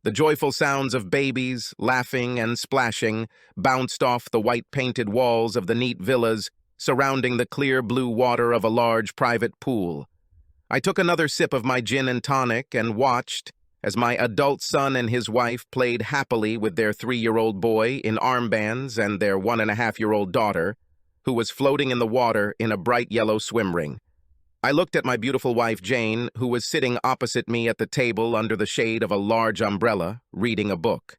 The joyful sounds of babies, laughing and splashing, bounced off the white-painted walls of the neat villas surrounding the clear blue water of a large private pool. I took another sip of my gin and tonic and watched as my adult son and his wife played happily with their 3-year-old boy in armbands and their 1.5-year-old daughter, who was floating in the water in a bright yellow swim ring. I looked at my beautiful wife, Jane, who was sitting opposite me at the table under the shade of a large umbrella, reading a book.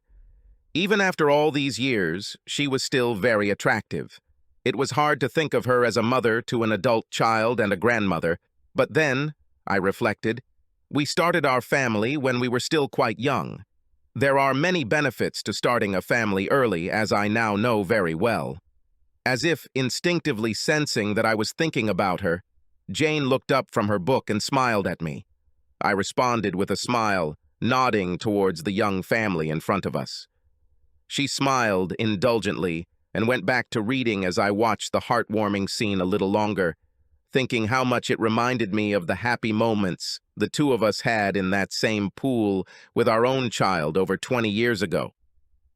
Even after all these years, she was still very attractive. It was hard to think of her as a mother to an adult child and a grandmother, but then, I reflected, we started our family when we were still quite young. There are many benefits to starting a family early, as I now know very well. As if instinctively sensing that I was thinking about her, Jane looked up from her book and smiled at me. I responded with a smile, nodding towards the young family in front of us. She smiled indulgently and went back to reading as I watched the heartwarming scene a little longer, thinking how much it reminded me of the happy moments the two of us had in that same pool with our own child over 20 years ago.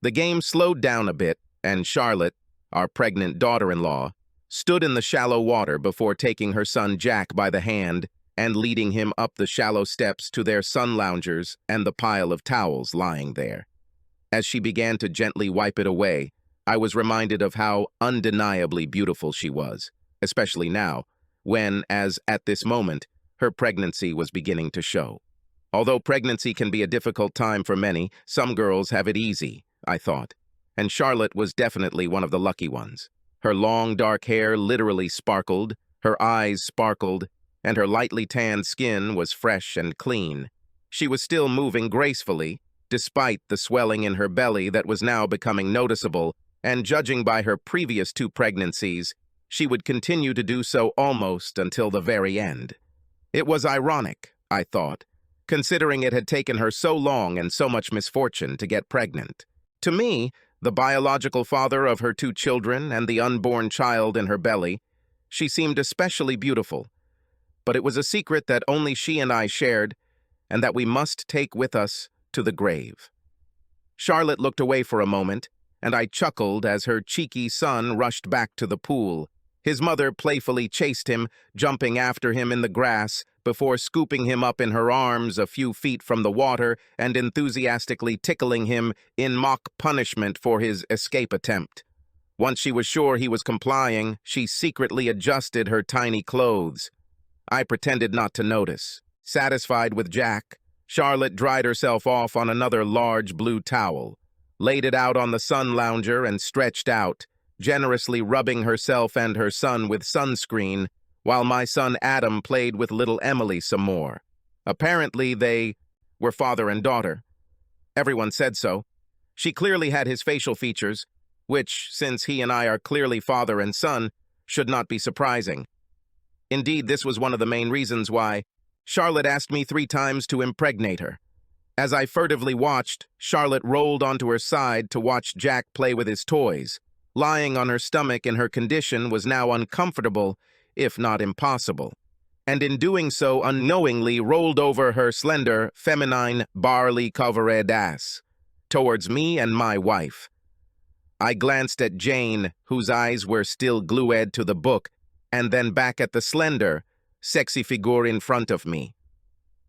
The game slowed down a bit, and Charlotte, our pregnant daughter-in-law, stood in the shallow water before taking her son Jack by the hand and leading him up the shallow steps to their sun loungers and the pile of towels lying there. As she began to gently wipe it away, I was reminded of how undeniably beautiful she was, especially now, when, as at this moment, her pregnancy was beginning to show. Although pregnancy can be a difficult time for many, some girls have it easy, I thought, and Charlotte was definitely one of the lucky ones. Her long, dark hair literally sparkled, her eyes sparkled, and her lightly tanned skin was fresh and clean. She was still moving gracefully, despite the swelling in her belly that was now becoming noticeable, and judging by her previous 2 pregnancies, she would continue to do so almost until the very end. It was ironic, I thought, considering it had taken her so long and so much misfortune to get pregnant. To me, the biological father of her 2 children and the unborn child in her belly, she seemed especially beautiful. But it was a secret that only she and I shared, and that we must take with us to the grave. Charlotte looked away for a moment, and I chuckled as her cheeky son rushed back to the pool. His mother playfully chased him, jumping after him in the grass, before scooping him up in her arms a few feet from the water and enthusiastically tickling him in mock punishment for his escape attempt. Once she was sure he was complying, she secretly adjusted her tiny clothes. I pretended not to notice. Satisfied with Jack, Charlotte dried herself off on another large blue towel, laid it out on the sun lounger and stretched out, generously rubbing herself and her son with sunscreen, while my son Adam played with little Emily some more. Apparently they were father and daughter. Everyone said so. She clearly had his facial features, which, since he and I are clearly father and son, should not be surprising. Indeed, this was one of the main reasons why Charlotte asked me 3 times to impregnate her. As I furtively watched, Charlotte rolled onto her side to watch Jack play with his toys. Lying on her stomach in her condition was now uncomfortable, if not impossible, and in doing so unknowingly rolled over her slender, feminine, barley-covered ass towards me and my wife. I glanced at Jane, whose eyes were still glued to the book, and then back at the slender, sexy figure in front of me.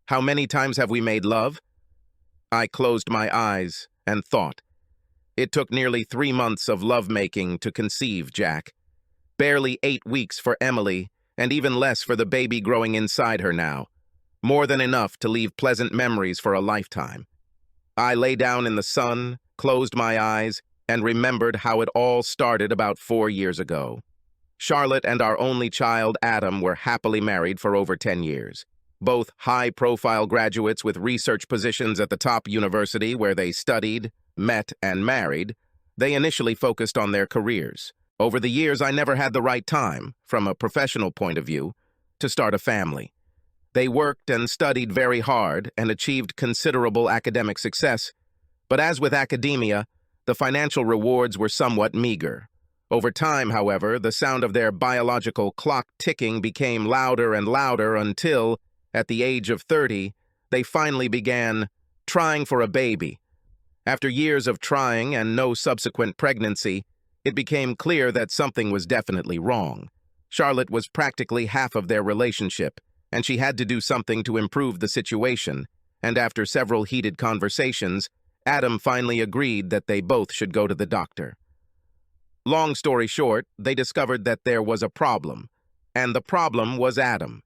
How many times have we made love? I closed my eyes and thought. It took nearly 3 months of lovemaking to conceive Jack. Barely 8 weeks for Emily, and even less for the baby growing inside her now. More than enough to leave pleasant memories for a lifetime. I lay down in the sun, closed my eyes, and remembered how it all started about 4 years ago. Charlotte and our only child, Adam, were happily married for over 10 years. Both high-profile graduates with research positions at the top university where they studied, met, and married, they initially focused on their careers. Over the years, I never had the right time, from a professional point of view, to start a family. They worked and studied very hard and achieved considerable academic success, but as with academia, the financial rewards were somewhat meager. Over time, however, the sound of their biological clock ticking became louder and louder until, at the age of 30, they finally began trying for a baby, After years of trying and no subsequent pregnancy, it became clear that something was definitely wrong. Charlotte was practically half of their relationship, and she had to do something to improve the situation, and after several heated conversations, Adam finally agreed that they both should go to the doctor. Long story short, they discovered that there was a problem, and the problem was Adam.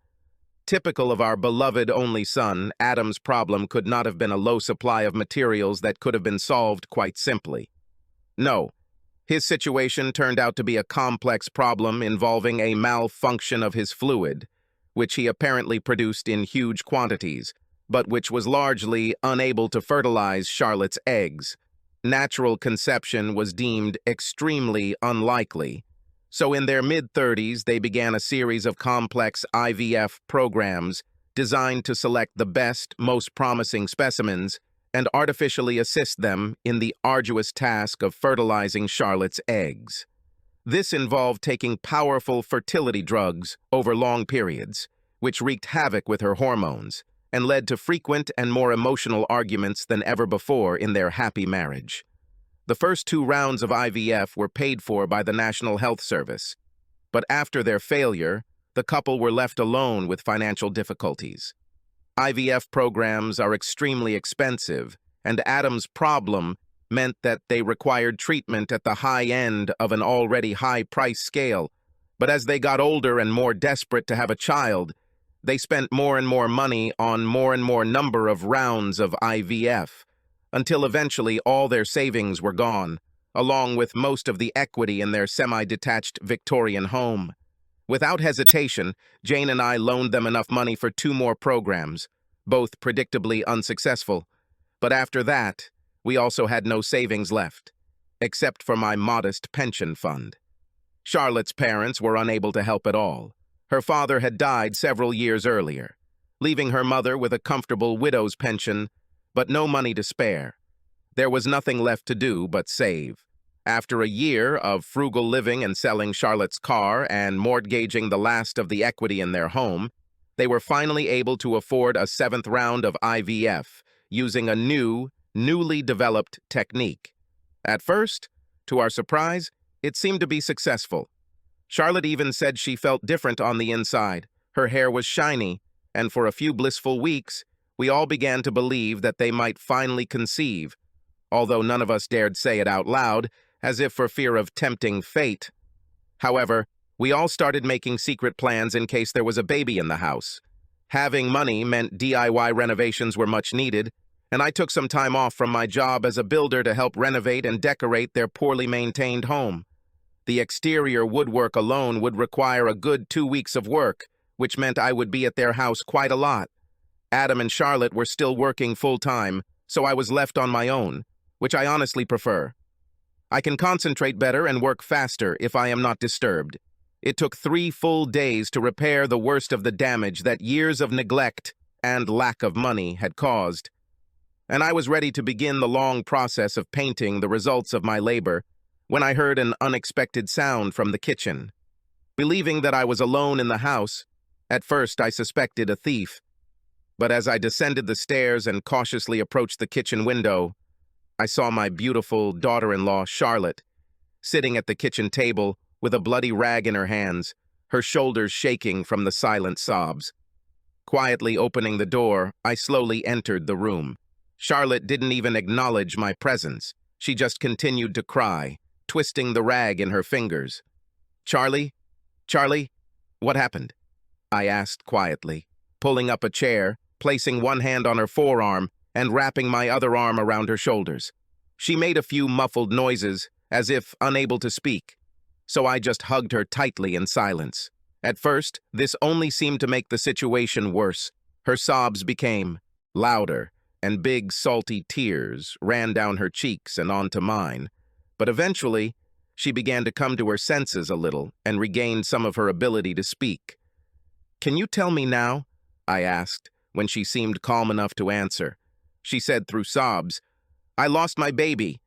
Typical of our beloved only son, Adam's problem could not have been a low supply of materials that could have been solved quite simply. No, his situation turned out to be a complex problem involving a malfunction of his fluid, which he apparently produced in huge quantities, but which was largely unable to fertilize Charlotte's eggs. Natural conception was deemed extremely unlikely. So in their mid-30s, they began a series of complex IVF programs designed to select the best, most promising specimens and artificially assist them in the arduous task of fertilizing Charlotte's eggs. This involved taking powerful fertility drugs over long periods, which wreaked havoc with her hormones and led to frequent and more emotional arguments than ever before in their happy marriage. The first 2 rounds of IVF were paid for by the National Health Service, but after their failure, the couple were left alone with financial difficulties. IVF programs are extremely expensive, and Adam's problem meant that they required treatment at the high end of an already high price scale, but as they got older and more desperate to have a child, they spent more and more money on more and more number of rounds of IVF, until eventually all their savings were gone, along with most of the equity in their semi-detached Victorian home. Without hesitation, Jane and I loaned them enough money for 2 more programs, both predictably unsuccessful. But after that, we also had no savings left, except for my modest pension fund. Charlotte's parents were unable to help at all. Her father had died several years earlier, leaving her mother with a comfortable widow's pension, but no money to spare. There was nothing left to do but save. After a year of frugal living and selling Charlotte's car and mortgaging the last of the equity in their home, they were finally able to afford a 7th round of IVF using a newly developed technique. At first, to our surprise, it seemed to be successful. Charlotte even said she felt different on the inside. Her hair was shiny, and for a few blissful weeks, we all began to believe that they might finally conceive, although none of us dared say it out loud, as if for fear of tempting fate. However, we all started making secret plans in case there was a baby in the house. Having money meant DIY renovations were much needed, and I took some time off from my job as a builder to help renovate and decorate their poorly maintained home. The exterior woodwork alone would require a good 2 weeks of work, which meant I would be at their house quite a lot. Adam and Charlotte were still working full-time, so I was left on my own, which I honestly prefer. I can concentrate better and work faster if I am not disturbed. It took 3 full days to repair the worst of the damage that years of neglect and lack of money had caused. And I was ready to begin the long process of painting the results of my labor when I heard an unexpected sound from the kitchen. Believing that I was alone in the house, at first I suspected a thief. But as I descended the stairs and cautiously approached the kitchen window, I saw my beautiful daughter-in-law, Charlotte, sitting at the kitchen table with a bloody rag in her hands, her shoulders shaking from the silent sobs. Quietly opening the door, I slowly entered the room. Charlotte didn't even acknowledge my presence. She just continued to cry, twisting the rag in her fingers. Charlie, what happened?" I asked quietly, pulling up a chair, placing one hand on her forearm and wrapping my other arm around her shoulders. She made a few muffled noises, as if unable to speak, so I just hugged her tightly in silence. At first, this only seemed to make the situation worse. Her sobs became louder, and big, salty tears ran down her cheeks and onto mine. But eventually, she began to come to her senses a little and regained some of her ability to speak. "Can you tell me now?" I asked, when she seemed calm enough to answer. She said through sobs, "I lost my baby."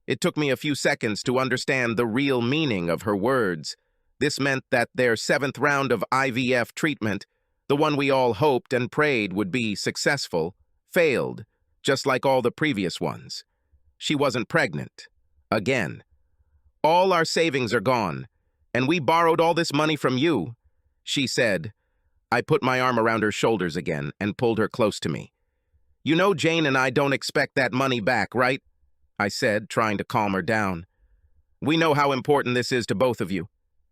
It took me a few seconds to understand the real meaning of her words. This meant that their 7th round of IVF treatment, the one we all hoped and prayed would be successful, failed, just like all the previous ones. She wasn't pregnant. Again. All our savings are gone, and we borrowed all this money from you, she said. I put my arm around her shoulders again and pulled her close to me. You know Jane and I don't expect that money back, right? I said, trying to calm her down. We know how important this is to both of you.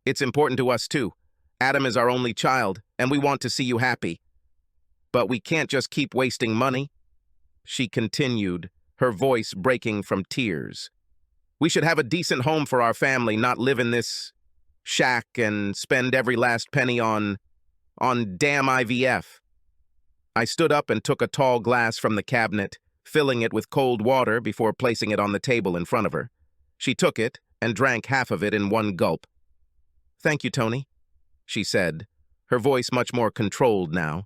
It's important to us too. Adam is our only child, and we want to see you happy. But we can't just keep wasting money, she continued, her voice breaking from tears. We should have a decent home for our family, not live in this shack and spend every last penny on damn IVF. I stood up and took a tall glass from the cabinet, filling it with cold water before placing it on the table in front of her. She took it and drank half of it in one gulp. Thank you, Tony, she said, her voice much more controlled now.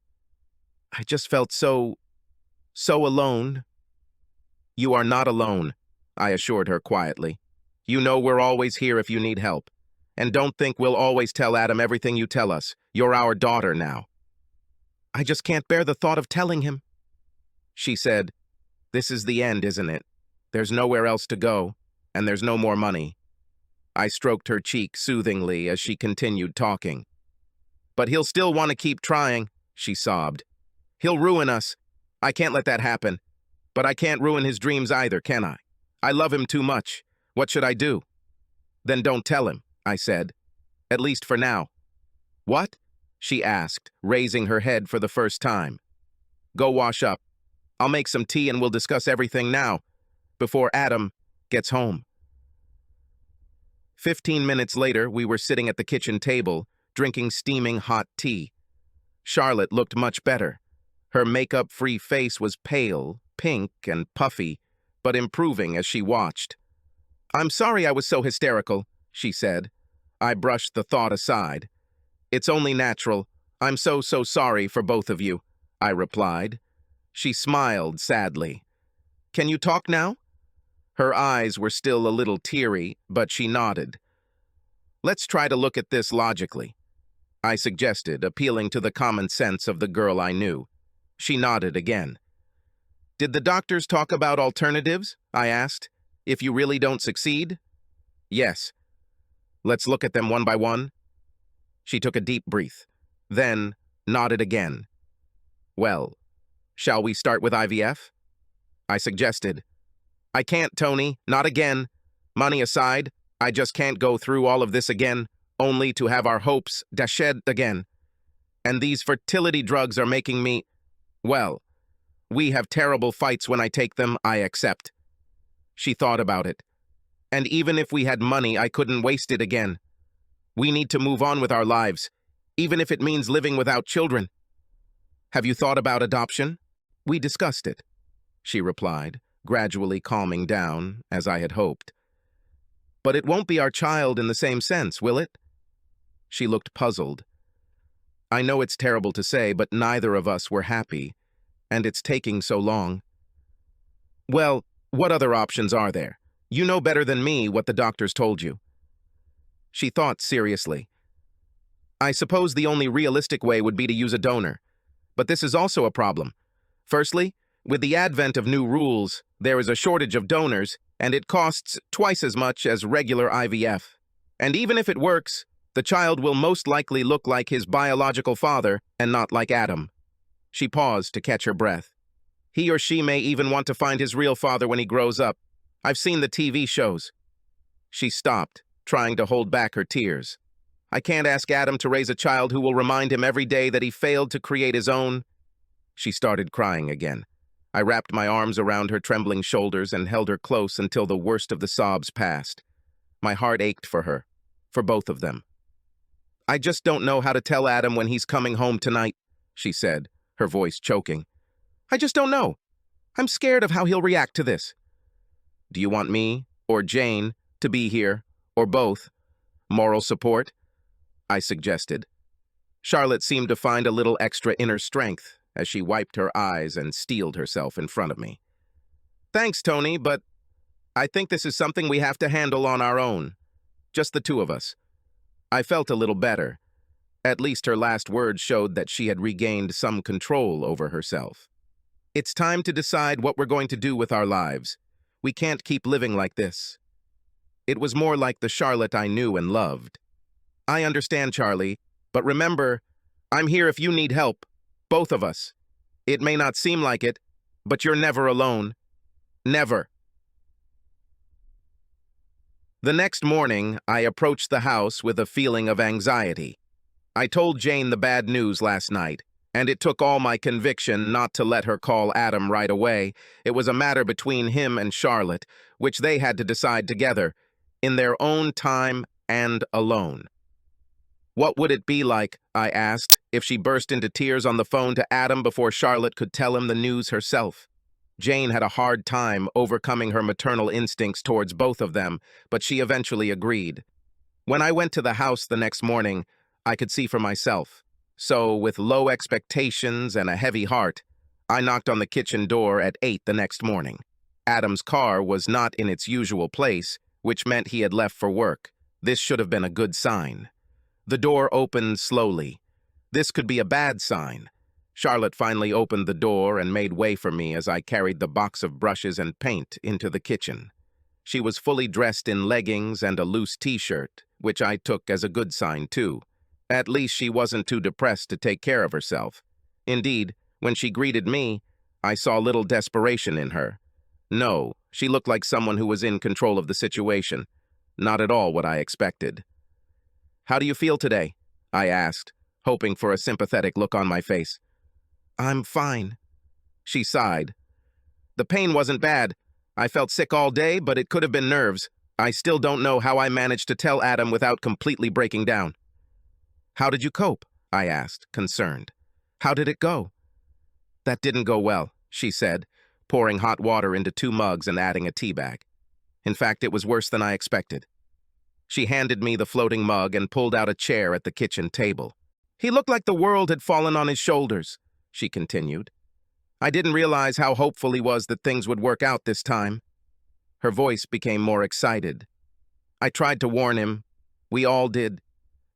I just felt so alone. You are not alone, I assured her quietly. You know we're always here if you need help. And don't think we'll always tell Adam everything you tell us. You're our daughter now. I just can't bear the thought of telling him, she said. This is the end, isn't it? There's nowhere else to go, and there's no more money. I stroked her cheek soothingly as she continued talking. But he'll still want to keep trying, she sobbed. He'll ruin us. I can't let that happen. But I can't ruin his dreams either, can I? I love him too much. What should I do? Then don't tell him, I said. At least for now. What? She asked, raising her head for the first time. Go wash up. I'll make some tea and we'll discuss everything now, before Adam gets home. 15 minutes later, we were sitting at the kitchen table, drinking steaming hot tea. Charlotte looked much better. Her makeup-free face was pale, pink, and puffy, but improving as she watched. I'm sorry I was so hysterical, she said. I brushed the thought aside. It's only natural. I'm so sorry for both of you, I replied. She smiled sadly. Can you talk now? Her eyes were still a little teary, but she nodded. Let's try to look at this logically, I suggested, appealing to the common sense of the girl I knew. She nodded again. Did the doctors talk about alternatives? I asked. If you really don't succeed? Yes. Let's look at them one by one. She took a deep breath, then nodded again. Well, shall we start with IVF? I suggested. I can't, Tony, not again. Money aside, I just can't go through all of this again, only to have our hopes dashed again. And these fertility drugs are making me, well, we have terrible fights when I take them, I accept. She thought about it. And even if we had money, I couldn't waste it again. We need to move on with our lives, even if it means living without children. Have you thought about adoption? We discussed it, she replied, gradually calming down, as I had hoped. But it won't be our child in the same sense, will it? She looked puzzled. I know it's terrible to say, but neither of us were happy, and it's taking so long. Well, what other options are there? You know better than me what the doctors told you. She thought seriously. I suppose the only realistic way would be to use a donor. But this is also a problem. Firstly, with the advent of new rules, there is a shortage of donors, and it costs twice as much as regular IVF. And even if it works, the child will most likely look like his biological father and not like Adam. She paused to catch her breath. He or she may even want to find his real father when he grows up. I've seen the TV shows. She stopped, trying to hold back her tears. I can't ask Adam to raise a child who will remind him every day that he failed to create his own. She started crying again. I wrapped my arms around her trembling shoulders and held her close until the worst of the sobs passed. My heart ached for her, for both of them. I just don't know how to tell Adam when he's coming home tonight, she said, her voice choking. I just don't know. I'm scared of how he'll react to this. Do you want me, or Jane, to be here, or both? Moral support? I suggested. Charlotte seemed to find a little extra inner strength as she wiped her eyes and steeled herself in front of me. Thanks, Tony, but I think this is something we have to handle on our own. Just the two of us. I felt a little better. At least her last words showed that she had regained some control over herself. It's time to decide what we're going to do with our lives. We can't keep living like this. It was more like the Charlotte I knew and loved. I understand, Charlie, but remember, I'm here if you need help. Both of us. It may not seem like it, but you're never alone. Never. The next morning, I approached the house with a feeling of anxiety. I told Jane the bad news last night, and it took all my conviction not to let her call Adam right away. It was a matter between him and Charlotte, which they had to decide together, in their own time and alone. What would it be like, I asked, if she burst into tears on the phone to Adam before Charlotte could tell him the news herself? Jane had a hard time overcoming her maternal instincts towards both of them, but she eventually agreed. When I went to the house the next morning, I could see for myself. So, with low expectations and a heavy heart, I knocked on the kitchen door at 8 the next morning. Adam's car was not in its usual place, which meant he had left for work. This should have been a good sign. The door opened slowly. This could be a bad sign. Charlotte finally opened the door and made way for me as I carried the box of brushes and paint into the kitchen. She was fully dressed in leggings and a loose t-shirt, which I took as a good sign too. At least she wasn't too depressed to take care of herself. Indeed, when she greeted me, I saw little desperation in her. No, she looked like someone who was in control of the situation. Not at all what I expected. "How do you feel today?" I asked, hoping for a sympathetic look on my face. "I'm fine," she sighed. "The pain wasn't bad. I felt sick all day, but it could have been nerves. I still don't know how I managed to tell Adam without completely breaking down." "How did you cope?" I asked, concerned. "How did it go?" "That didn't go well," she said, pouring hot water into 2 mugs and adding a tea bag. "In fact, it was worse than I expected." She handed me the floating mug and pulled out a chair at the kitchen table. "He looked like the world had fallen on his shoulders," she continued. "I didn't realize how hopeful he was that things would work out this time." Her voice became more excited. "I tried to warn him, we all did,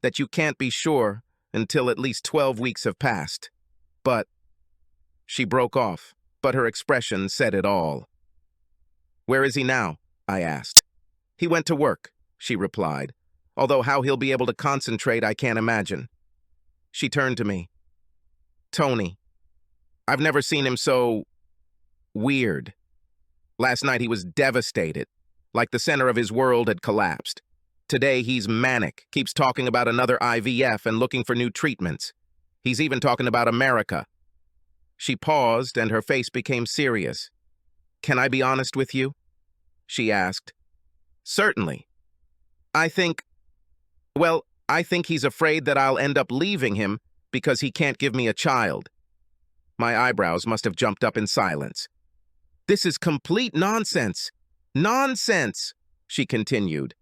that you can't be sure until at least 12 weeks have passed. But—" She broke off, but her expression said it all. "Where is he now?" I asked. "He went to work," she replied, "although how he'll be able to concentrate I can't imagine." She turned to me. "Tony, I've never seen him so weird. Last night he was devastated, like the center of his world had collapsed. Today he's manic, keeps talking about another IVF and looking for new treatments. He's even talking about America." She paused and her face became serious. "Can I be honest with you?" she asked. "Certainly. I think he's afraid that I'll end up leaving him because he can't give me a child." My eyebrows must have jumped up in silence. "This is complete nonsense. Nonsense," she continued.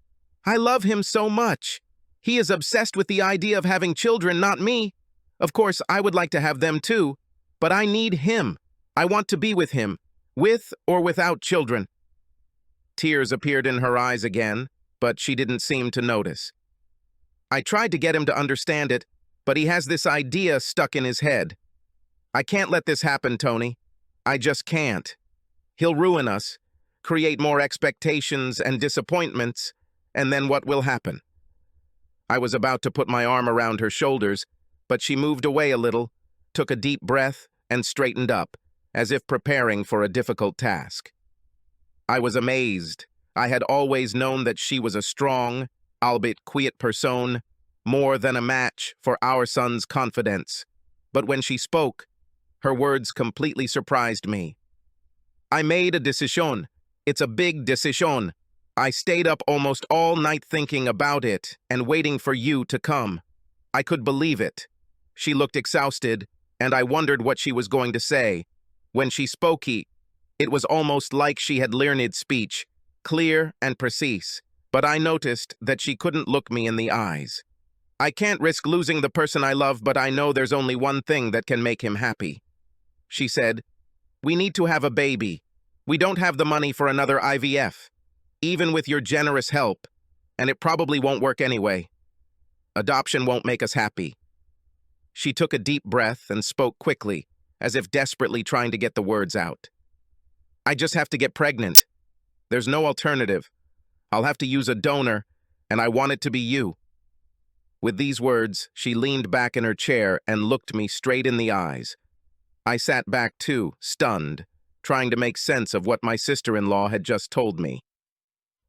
"I love him so much. He is obsessed with the idea of having children, not me. Of course, I would like to have them too, but I need him. I want to be with him, with or without children." Tears appeared in her eyes again, but she didn't seem to notice. "I tried to get him to understand it, but he has this idea stuck in his head. I can't let this happen, Tony. I just can't. He'll ruin us, create more expectations and disappointments, and then what will happen?" I was about to put my arm around her shoulders, but she moved away a little, took a deep breath, and straightened up, as if preparing for a difficult task. I was amazed. I had always known that she was a strong, albeit quiet person, more than a match for our son's confidence. But when she spoke, her words completely surprised me. "I made a decision. It's a big decision. I stayed up almost all night thinking about it and waiting for you to come. I could believe it." She looked exhausted, and I wondered what she was going to say. When she spoke, it was almost like she had learned speech, clear and precise, but I noticed that she couldn't look me in the eyes. "I can't risk losing the person I love, but I know there's only one thing that can make him happy." She said, "We need to have a baby. We don't have the money for another IVF, even with your generous help, and it probably won't work anyway. Adoption won't make us happy." She took a deep breath and spoke quickly, as if desperately trying to get the words out. "I just have to get pregnant. There's no alternative. I'll have to use a donor, and I want it to be you." With these words, she leaned back in her chair and looked me straight in the eyes. I sat back too, stunned, trying to make sense of what my sister-in-law had just told me.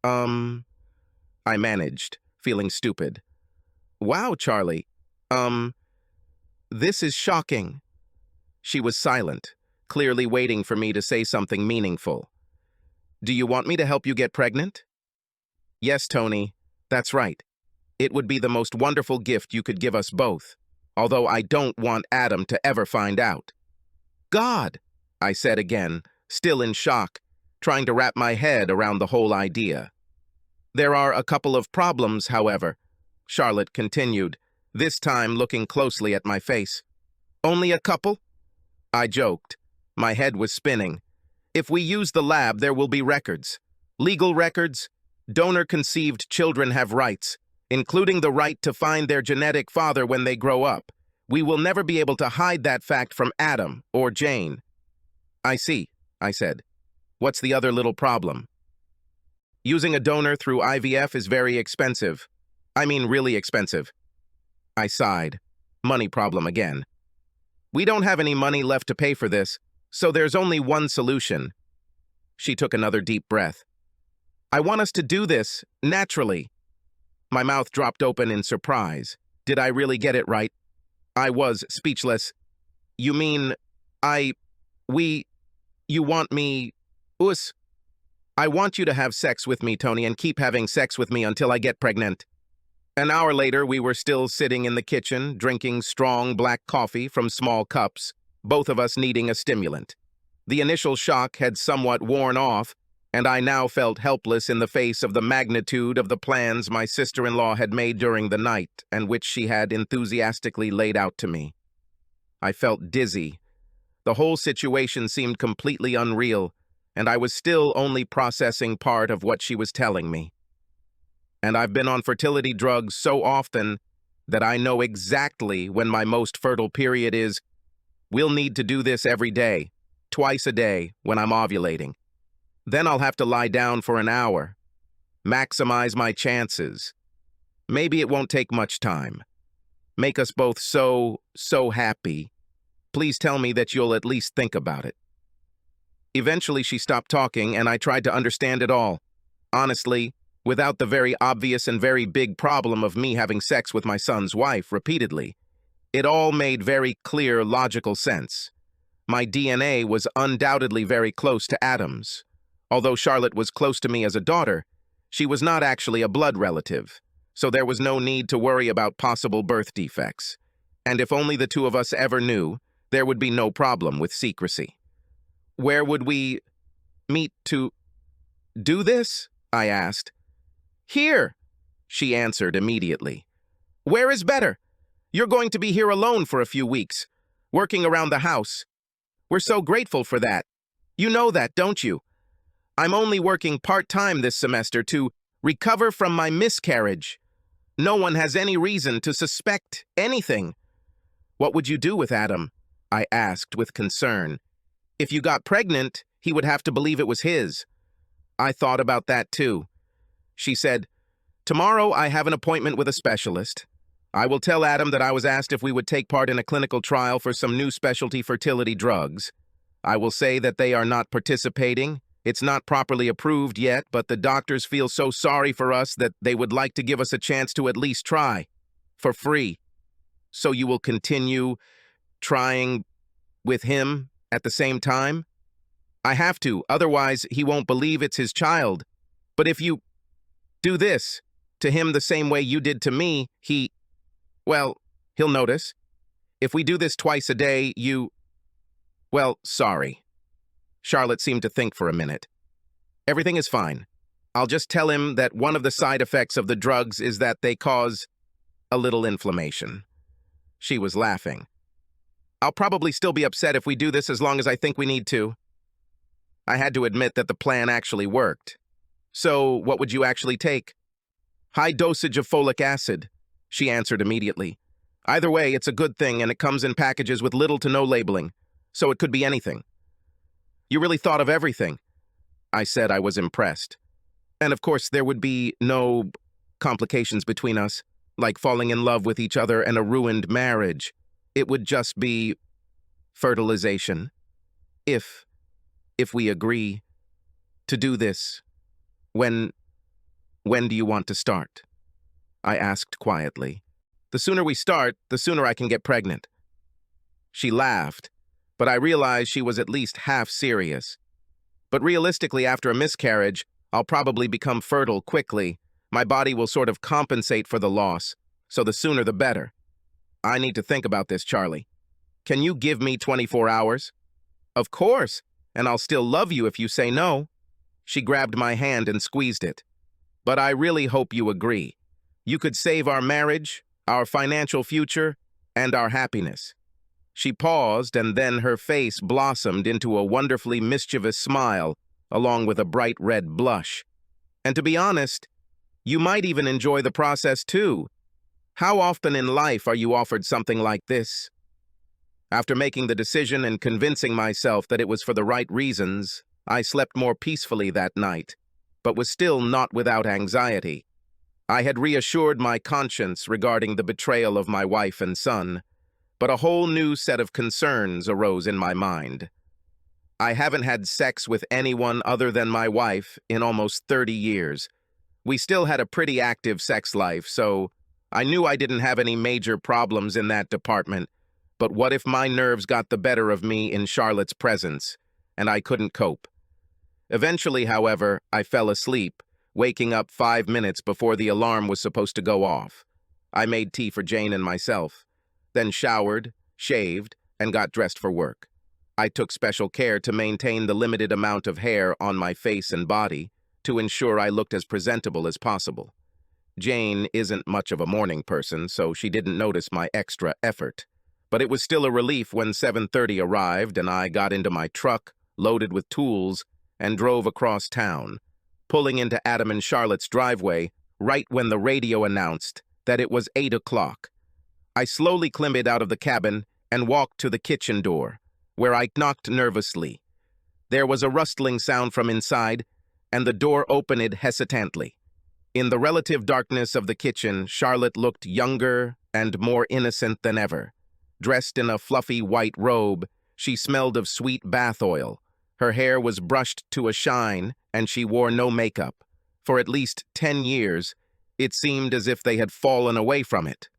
I managed, feeling stupid. "Wow, Charlie. This is shocking." She was silent, clearly waiting for me to say something meaningful. "Do you want me to help you get pregnant?" "Yes, Tony, that's right. It would be the most wonderful gift you could give us both, although I don't want Adam to ever find out." "God!" I said again, still in shock, trying to wrap my head around the whole idea. "There are a couple of problems, however," Charlotte continued, this time looking closely at my face. "Only a couple?" I joked. My head was spinning. "If we use the lab, there will be records. Legal records. Donor-conceived children have rights, including the right to find their genetic father when they grow up. We will never be able to hide that fact from Adam or Jane." "I see," I said. "What's the other little problem?" "Using a donor through IVF is very expensive. I mean, really expensive." I sighed. Money problem again. "We don't have any money left to pay for this, so there's only one solution." She took another deep breath. "I want us to do this, naturally." My mouth dropped open in surprise. Did I really get it right? I was speechless. "You mean, you want me, us? I want you to have sex with me, Tony, and keep having sex with me until I get pregnant." An hour later, we were still sitting in the kitchen, drinking strong black coffee from small cups, both of us needing a stimulant. The initial shock had somewhat worn off, and I now felt helpless in the face of the magnitude of the plans my sister-in-law had made during the night and which she had enthusiastically laid out to me. I felt dizzy. The whole situation seemed completely unreal, and I was still only processing part of what she was telling me. And I've been on fertility drugs so often that I know exactly when my most fertile period is. We'll need to do this every day, twice a day, when I'm ovulating. Then I'll have to lie down for an hour. Maximize my chances. Maybe it won't take much time. Make us both so happy. Please tell me that you'll at least think about it." Eventually she stopped talking, and I tried to understand it all. Honestly, without the very obvious and very big problem of me having sex with my son's wife repeatedly, it all made very clear, logical sense. My DNA was undoubtedly very close to Adam's. Although Charlotte was close to me as a daughter, she was not actually a blood relative, so there was no need to worry about possible birth defects. And if only the two of us ever knew, there would be no problem with secrecy. "Where would we meet to do this?" I asked. "Here," she answered immediately. "Where is better? You're going to be here alone for a few weeks, working around the house. We're so grateful for that. You know that, don't you? I'm only working part-time this semester to recover from my miscarriage. No one has any reason to suspect anything." "What would you do with Adam?" I asked with concern. "If you got pregnant, he would have to believe it was his." I thought about that too. She said, "Tomorrow I have an appointment with a specialist. I will tell Adam that I was asked if we would take part in a clinical trial for some new specialty fertility drugs. I will say that they are not participating. It's not properly approved yet, but the doctors feel so sorry for us that they would like to give us a chance to at least try. For free. So you will continue trying with him at the same time?" "I have to, otherwise he won't believe it's his child. But if you do this to him the same way you did to me, well, he'll notice. If we do this twice a day, well, sorry." Charlotte seemed to think for a minute. "Everything is fine. I'll just tell him that one of the side effects of the drugs is that they cause a little inflammation." She was laughing. "I'll probably still be upset if we do this as long as I think we need to." I had to admit that the plan actually worked. "So, what would you actually take?" "High dosage of folic acid," she answered immediately. "Either way, it's a good thing, and it comes in packages with little to no labeling, so it could be anything." "You really thought of everything." I said I was impressed. And of course, there would be no complications between us, like falling in love with each other and a ruined marriage. It would just be fertilization. If we agree to do this, when do you want to start? I asked quietly. The sooner we start, the sooner I can get pregnant. She laughed, but I realized she was at least half serious. But realistically, after a miscarriage, I'll probably become fertile quickly. My body will sort of compensate for the loss, so the sooner the better. I need to think about this, Charlie. Can you give me 24 hours? Of course, and I'll still love you if you say no. She grabbed my hand and squeezed it. But I really hope you agree. You could save our marriage, our financial future, and our happiness. She paused, and then her face blossomed into a wonderfully mischievous smile, along with a bright red blush. And to be honest, you might even enjoy the process too. How often in life are you offered something like this? After making the decision and convincing myself that it was for the right reasons, I slept more peacefully that night, but was still not without anxiety. I had reassured my conscience regarding the betrayal of my wife and son, but a whole new set of concerns arose in my mind. I haven't had sex with anyone other than my wife in almost 30 years. We still had a pretty active sex life, so I knew I didn't have any major problems in that department. But what if my nerves got the better of me in Charlotte's presence, and I couldn't cope? Eventually, however, I fell asleep, waking up 5 minutes before the alarm was supposed to go off. I made tea for Jane and myself, then showered, shaved, and got dressed for work. I took special care to maintain the limited amount of hair on my face and body to ensure I looked as presentable as possible. Jane isn't much of a morning person, so she didn't notice my extra effort. But it was still a relief when 7:30 arrived and I got into my truck, loaded with tools, and drove across town, pulling into Adam and Charlotte's driveway right when the radio announced that it was 8 o'clock. I slowly climbed out of the cabin and walked to the kitchen door, where I knocked nervously. There was a rustling sound from inside, and the door opened hesitantly. In the relative darkness of the kitchen, Charlotte looked younger and more innocent than ever. Dressed in a fluffy white robe, she smelled of sweet bath oil. Her hair was brushed to a shine, and she wore no makeup. For at least 10 years, it seemed as if they had fallen away from it.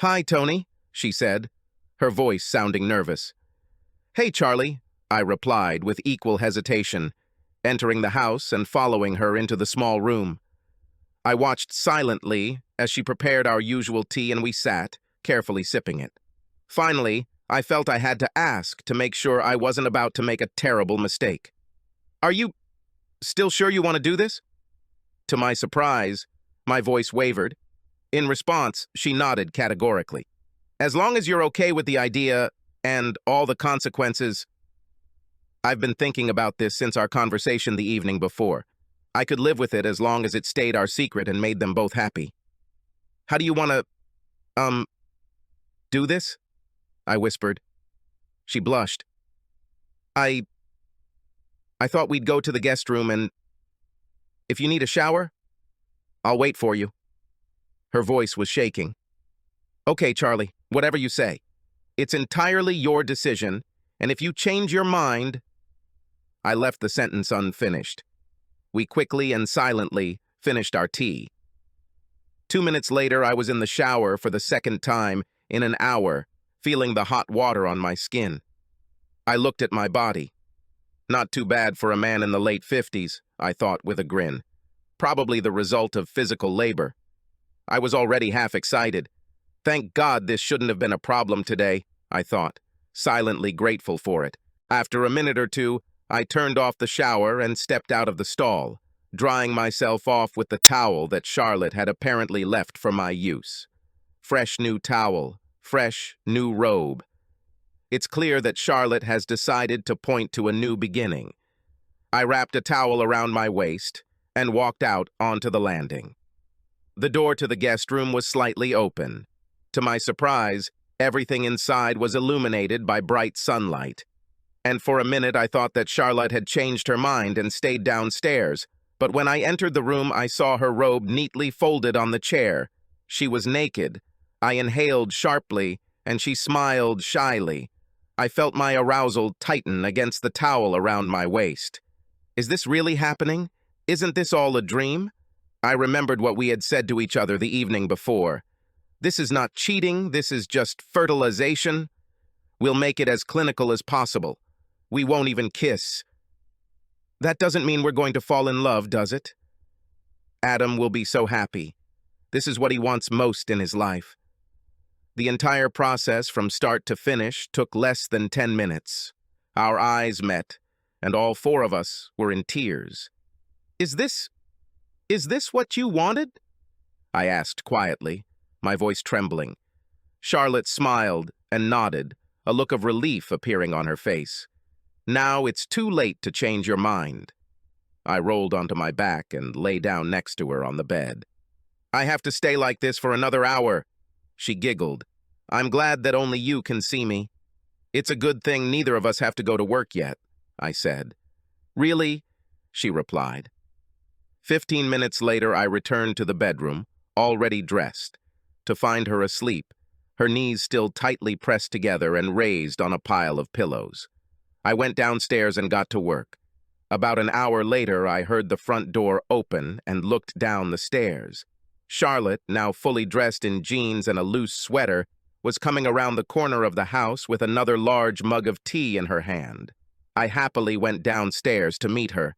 "Hi, Tony," she said, her voice sounding nervous. "Hey, Charlie," I replied with equal hesitation, entering the house and following her into the small room. I watched silently as she prepared our usual tea and we sat, carefully sipping it. Finally, I felt I had to ask to make sure I wasn't about to make a terrible mistake. "Are you still sure you want to do this?" To my surprise, my voice wavered. In response, she nodded categorically. "As long as you're okay with the idea and all the consequences." I've been thinking about this since our conversation the evening before. I could live with it as long as it stayed our secret and made them both happy. "How do you want to, do this?" I whispered. She blushed. I thought we'd go to the guest room and if you need a shower, I'll wait for you." Her voice was shaking. "Okay, Charlie, whatever you say. It's entirely your decision, and if you change your mind..." I left the sentence unfinished. We quickly and silently finished our tea. 2 minutes later, I was in the shower for the second time in an hour, feeling the hot water on my skin. I looked at my body. Not too bad for a man in the late 50s, I thought with a grin. Probably the result of physical labor. I was already half excited. Thank God this shouldn't have been a problem today, I thought, silently grateful for it. After a minute or two, I turned off the shower and stepped out of the stall, drying myself off with the towel that Charlotte had apparently left for my use. Fresh new towel, fresh new robe. It's clear that Charlotte has decided to point to a new beginning. I wrapped a towel around my waist and walked out onto the landing. The door to the guest room was slightly open. To my surprise, everything inside was illuminated by bright sunlight. And for a minute I thought that Charlotte had changed her mind and stayed downstairs. But when I entered the room, I saw her robe neatly folded on the chair. She was naked. I inhaled sharply, and she smiled shyly. I felt my arousal tighten against the towel around my waist. Is this really happening? Isn't this all a dream? I remembered what we had said to each other the evening before. This is not cheating, this is just fertilization. We'll make it as clinical as possible. We won't even kiss. That doesn't mean we're going to fall in love, does it? Adam will be so happy. This is what he wants most in his life. The entire process from start to finish took less than 10 minutes. Our eyes met, and all four of us were in tears. Is this what you wanted? I asked quietly, my voice trembling. Charlotte smiled and nodded, a look of relief appearing on her face. Now it's too late to change your mind. I rolled onto my back and lay down next to her on the bed. I have to stay like this for another hour. She giggled. I'm glad that only you can see me. It's a good thing neither of us have to go to work yet, I said. Really? She replied. 15 minutes later, I returned to the bedroom, already dressed, to find her asleep, her knees still tightly pressed together and raised on a pile of pillows. I went downstairs and got to work. About an hour later, I heard the front door open and looked down the stairs. Charlotte, now fully dressed in jeans and a loose sweater, was coming around the corner of the house with another large mug of tea in her hand. I happily went downstairs to meet her.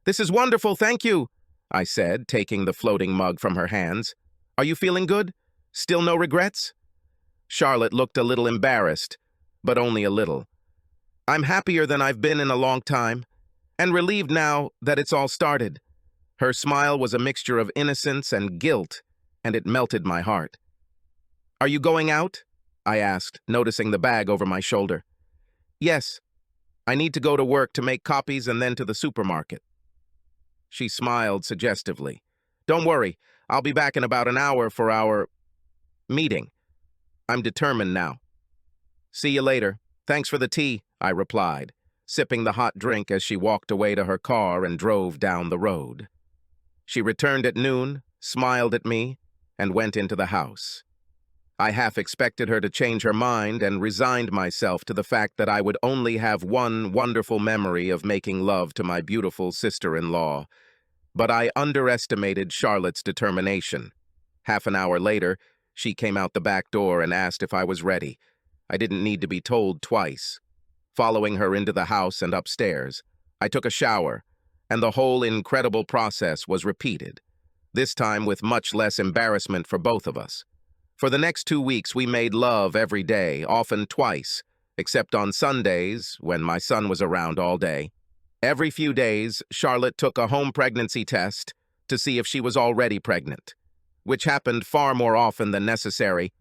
This is wonderful, thank you, I said, taking the floating mug from her hands. Are you feeling good? Still no regrets? Charlotte looked a little embarrassed, but only a little. I'm happier than I've been in a long time, and relieved now that it's all started. Her smile was a mixture of innocence and guilt, and it melted my heart. Are you going out? I asked, noticing the bag over my shoulder. Yes. I need to go to work to make copies and then to the supermarket. She smiled suggestively. Don't worry, I'll be back in about an hour for our meeting. I'm determined now. See you later. Thanks for the tea, I replied, sipping the hot drink as she walked away to her car and drove down the road. She returned at noon, smiled at me, and went into the house. I half expected her to change her mind and resigned myself to the fact that I would only have one wonderful memory of making love to my beautiful sister-in-law. But I underestimated Charlotte's determination. Half an hour later, she came out the back door and asked if I was ready. I didn't need to be told twice. Following her into the house and upstairs, I took a shower, and the whole incredible process was repeated, this time with much less embarrassment for both of us. For the next 2 weeks, we made love every day, often twice, except on Sundays, when my son was around all day. Every few days, Charlotte took a home pregnancy test to see if she was already pregnant, which happened far more often than necessary.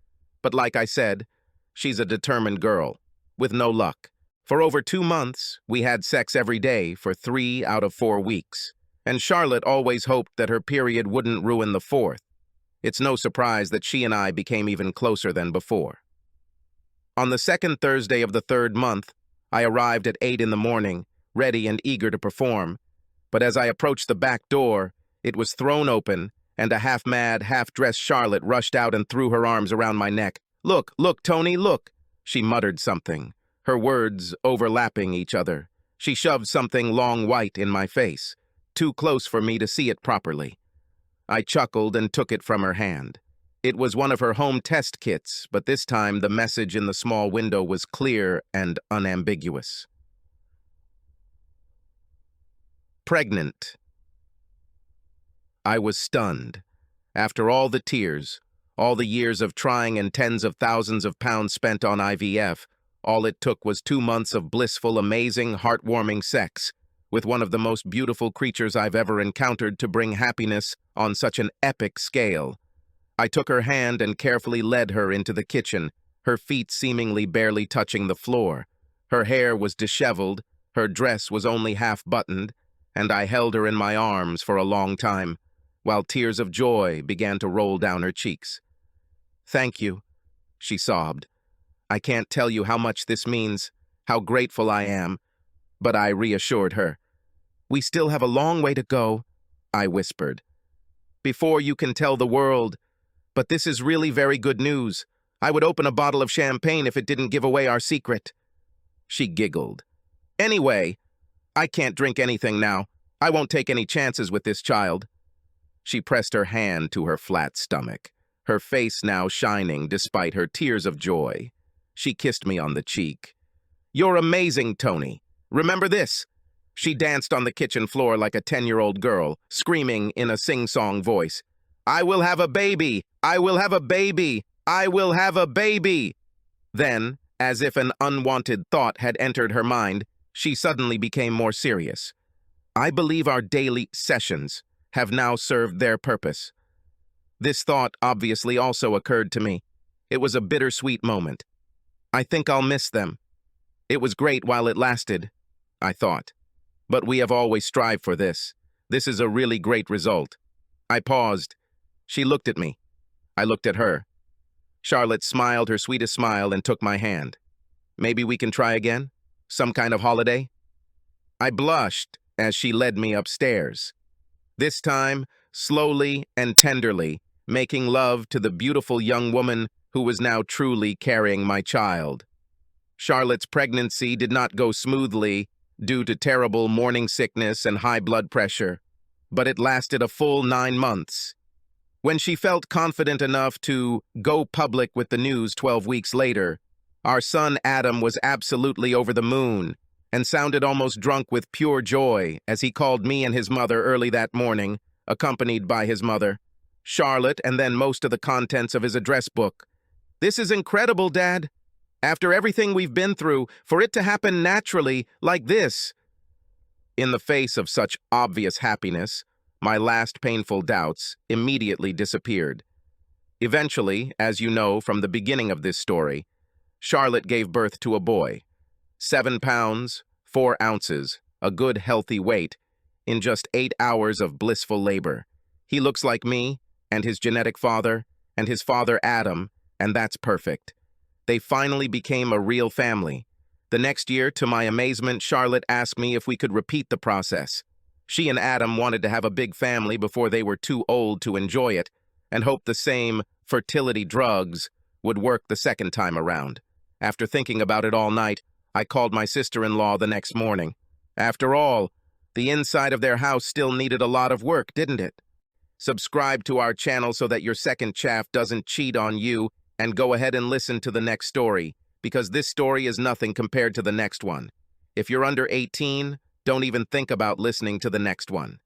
But like I said, she's a determined girl, with no luck. For over 2 months, we had sex every day for 3 out of 4 weeks, and Charlotte always hoped that her period wouldn't ruin the 4th. It's no surprise that she and I became even closer than before. On the second Thursday of the 3rd month, I arrived at 8 in the morning, ready and eager to perform. But as I approached the back door, it was thrown open, and a half-mad, half-dressed Charlotte rushed out and threw her arms around my neck. Look, Tony, look! She muttered something, her words overlapping each other. She shoved something long white in my face, too close for me to see it properly. I chuckled and took it from her hand. It was one of her home test kits, but this time the message in the small window was clear and unambiguous. Pregnant. I was stunned. After all the tears, all the years of trying and tens of thousands of pounds spent on IVF, all it took was 2 months of blissful, amazing, heartwarming sex with one of the most beautiful creatures I've ever encountered to bring happiness on such an epic scale. I took her hand and carefully led her into the kitchen, her feet seemingly barely touching the floor. Her hair was disheveled, her dress was only half-buttoned, and I held her in my arms for a long time, while tears of joy began to roll down her cheeks. "Thank you," she sobbed. "I can't tell you how much this means, how grateful I am. but I reassured her. "We still have a long way to go," I whispered, "before you can tell the world. But this is really very good news. I would open a bottle of champagne if it didn't give away our secret." She giggled. "Anyway, I can't drink anything now. I won't take any chances with this child." She pressed her hand to her flat stomach, her face now shining despite her tears of joy. She kissed me on the cheek. "You're amazing, Tony. Remember this." She danced on the kitchen floor like a 10-year-old girl, screaming in a sing-song voice, "I will have a baby! I will have a baby! I will have a baby!" Then, as if an unwanted thought had entered her mind, she suddenly became more serious. "I believe our daily sessions have now served their purpose." This thought obviously also occurred to me. It was a bittersweet moment. "I think I'll miss them. It was great while it lasted," I thought. "But we have always strived for this. This is a really great result." I paused. She looked at me. I looked at her. Charlotte smiled her sweetest smile and took my hand. "Maybe we can try again? Some kind of holiday?" I blushed as she led me upstairs. This time, slowly and tenderly, making love to the beautiful young woman who was now truly carrying my child. Charlotte's pregnancy did not go smoothly due to terrible morning sickness and high blood pressure, but it lasted a full 9 months. When she felt confident enough to go public with the news 12 weeks later, our son Adam was absolutely over the moon and sounded almost drunk with pure joy as he called me and his mother early that morning, accompanied by his mother, Charlotte, and then most of the contents of his address book. "This is incredible, Dad. After everything we've been through, for it to happen naturally, like this." In the face of such obvious happiness, my last painful doubts immediately disappeared. Eventually, as you know from the beginning of this story, Charlotte gave birth to a boy. 7 pounds, 4 ounces, a good healthy weight, in just 8 hours of blissful labor. He looks like me, and his genetic father, and his father Adam, and that's perfect. They finally became a real family. The next year, to my amazement, Charlotte asked me if we could repeat the process. She and Adam wanted to have a big family before they were too old to enjoy it, and hoped the same fertility drugs would work the second time around. After thinking about it all night, I called my sister-in-law the next morning. After all, the inside of their house still needed a lot of work, didn't it? Subscribe to our channel so that your second chaff doesn't cheat on you, and go ahead and listen to the next story, because this story is nothing compared to the next one. If you're under 18, don't even think about listening to the next one.